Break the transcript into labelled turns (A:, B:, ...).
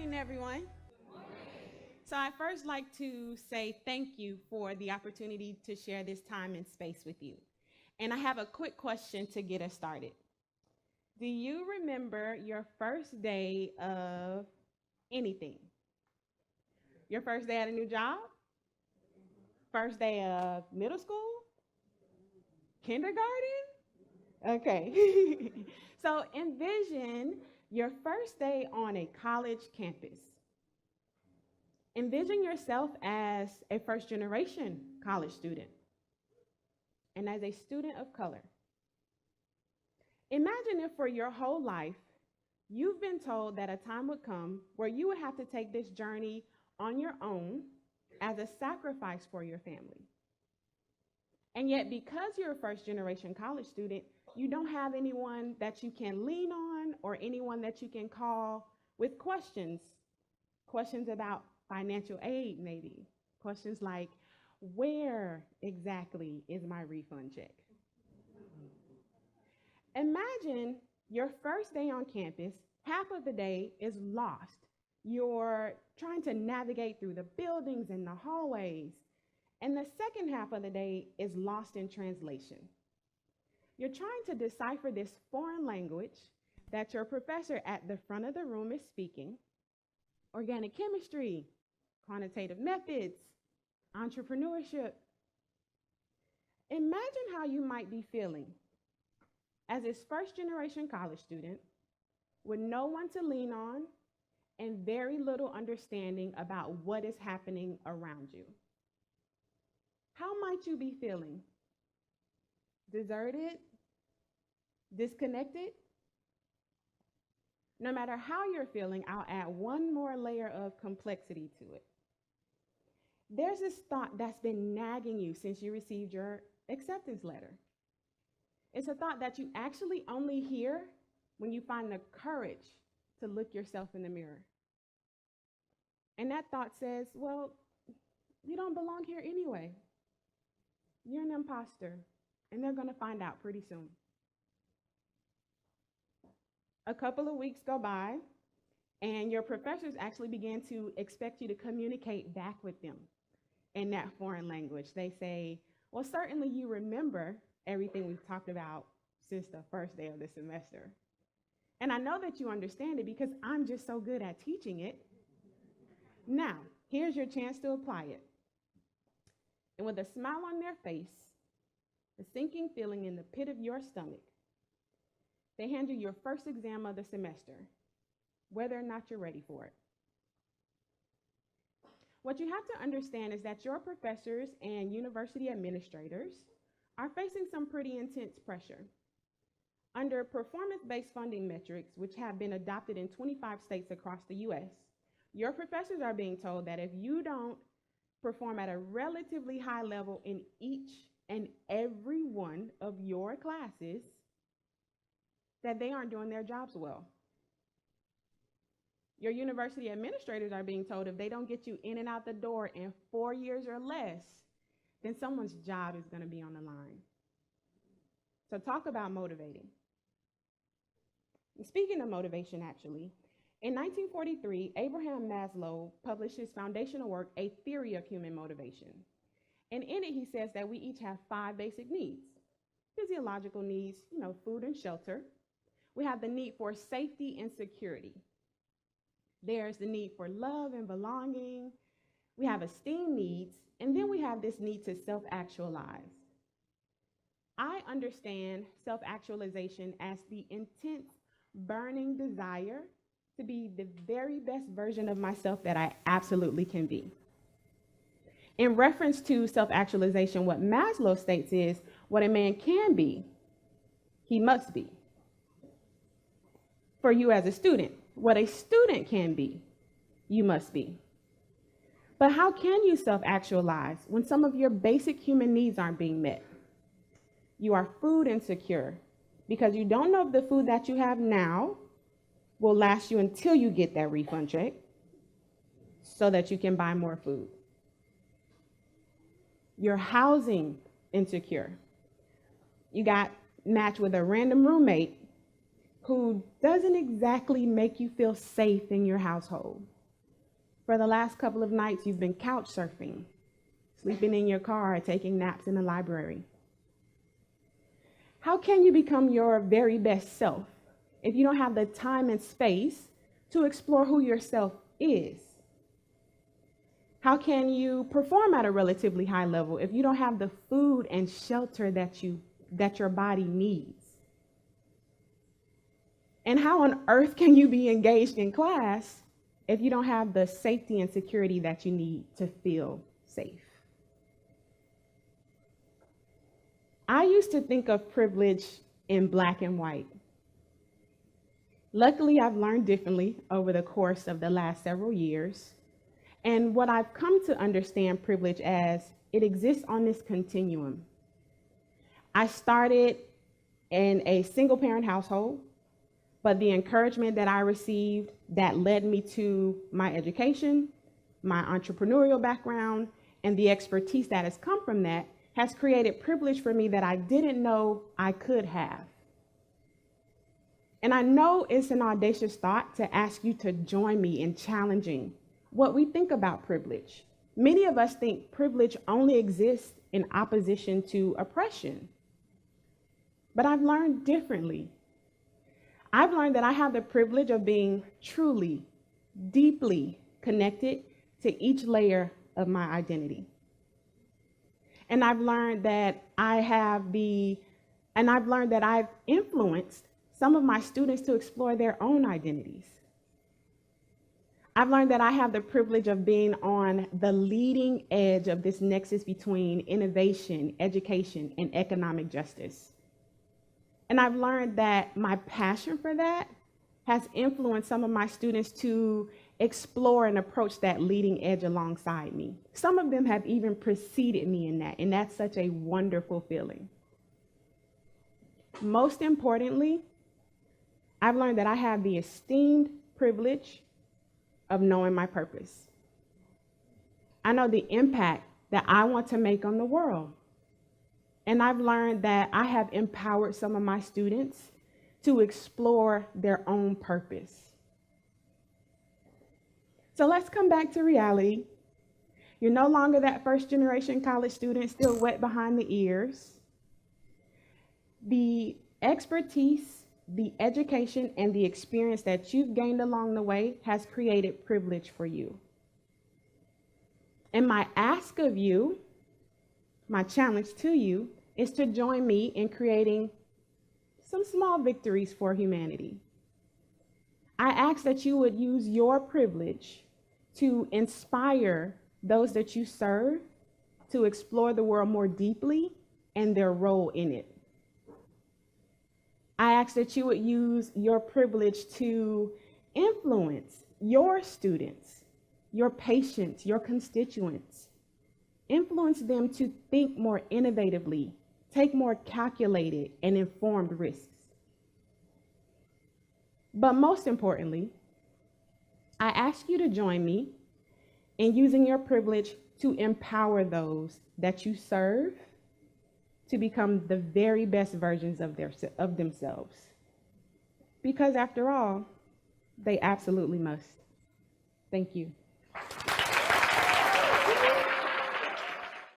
A: morning, everyone. So I first like to say thank you for the opportunity to share this time and space with you. And I have a quick question to get us started. Do you remember your first day of anything? Your first day at a new job? First day of middle school? Kindergarten? Okay. So envision your first day on a college campus. Envision yourself as a first-generation college student and as a student of color. Imagine if for your whole life, you've been told that a time would come where you would have to take this journey on your own as a sacrifice for your family. And yet, because you're a first-generation college student, you don't have anyone that you can lean on or anyone that you can call with questions about financial aid, maybe. Questions like, where exactly is my refund check? Imagine your first day on campus, half of the day is lost. You're trying to navigate through the buildings and the hallways. And the second half of the day is lost in translation. You're trying to decipher this foreign language that your professor at the front of the room is speaking: organic chemistry, quantitative methods, entrepreneurship. Imagine how you might be feeling as this first-generation college student with no one to lean on and very little understanding about what is happening around you. How might you be feeling? Deserted? Disconnected? No matter how you're feeling, I'll add one more layer of complexity to it. There's this thought that's been nagging you since you received your acceptance letter. It's a thought that you actually only hear when you find the courage to look yourself in the mirror. And that thought says, well, you don't belong here anyway. You're an imposter, and they're going to find out pretty soon. A couple of weeks go by, and your professors actually begin to expect you to communicate back with them in that foreign language. They say, well, certainly you remember everything we've talked about since the first day of the semester. And I know that you understand it because I'm just so good at teaching it. Now, here's your chance to apply it. And with a smile on their face, a sinking feeling in the pit of your stomach, they hand you your first exam of the semester, whether or not you're ready for it. What you have to understand is that your professors and university administrators are facing some pretty intense pressure. Under performance-based funding metrics, which have been adopted in 25 states across the US, your professors are being told that if you don't perform at a relatively high level in each and every one of your classes, that they aren't doing their jobs well. Your university administrators are being told if they don't get you in and out the door in 4 years or less, then someone's job is going to be on the line. So talk about motivating. And speaking of motivation, actually, in 1943, Abraham Maslow published his foundational work, A Theory of Human Motivation. And in it, he says that we each have 5 basic needs. Physiological needs, food and shelter. We have the need for safety and security. There's the need for love and belonging. We have esteem needs, and then we have this need to self-actualize. I understand self-actualization as the intense, burning desire to be the very best version of myself that I absolutely can be. In reference to self-actualization, what Maslow states is what a man can be, he must be. For you as a student, what a student can be, you must be. But how can you self-actualize when some of your basic human needs aren't being met? You are food insecure because you don't know if the food that you have now will last you until you get that refund check so that you can buy more food. You're housing insecure. You got matched with a random roommate who doesn't exactly make you feel safe in your household. For the last couple of nights, you've been couch surfing, sleeping in your car, taking naps in the library. How can you become your very best self if you don't have the time and space to explore who yourself is? How can you perform at a relatively high level if you don't have the food and shelter that your body needs? And how on earth can you be engaged in class if you don't have the safety and security that you need to feel safe? I used to think of privilege in black and white. Luckily, I've learned differently over the course of the last several years. And what I've come to understand privilege as, it exists on this continuum. I started in a single parent household, but the encouragement that I received that led me to my education, my entrepreneurial background, and the expertise that has come from that has created privilege for me that I didn't know I could have. And I know it's an audacious thought to ask you to join me in challenging what we think about privilege. Many of us think privilege only exists in opposition to oppression. But I've learned differently. I've learned that I have the privilege of being truly, deeply connected to each layer of my identity. And I've learned that I've influenced some of my students to explore their own identities. I've learned that I have the privilege of being on the leading edge of this nexus between innovation, education, and economic justice. And I've learned that my passion for that has influenced some of my students to explore and approach that leading edge alongside me. Some of them have even preceded me in that, and that's such a wonderful feeling. Most importantly, I've learned that I have the esteemed privilege of knowing my purpose. I know the impact that I want to make on the world. And I've learned that I have empowered some of my students to explore their own purpose. So let's come back to reality. You're no longer that first generation college student still wet behind the ears. The expertise, the education, and the experience that you've gained along the way has created privilege for you. And my ask of you, my challenge to you, is to join me in creating some small victories for humanity. I ask that you would use your privilege to inspire those that you serve to explore the world more deeply and their role in it. I ask that you would use your privilege to influence your students, your patients, your constituents. Influence them to think more innovatively, take more calculated and informed risks. But most importantly, I ask you to join me in using your privilege to empower those that you serve to become the very best versions of themselves. Because after all, they absolutely must. Thank you.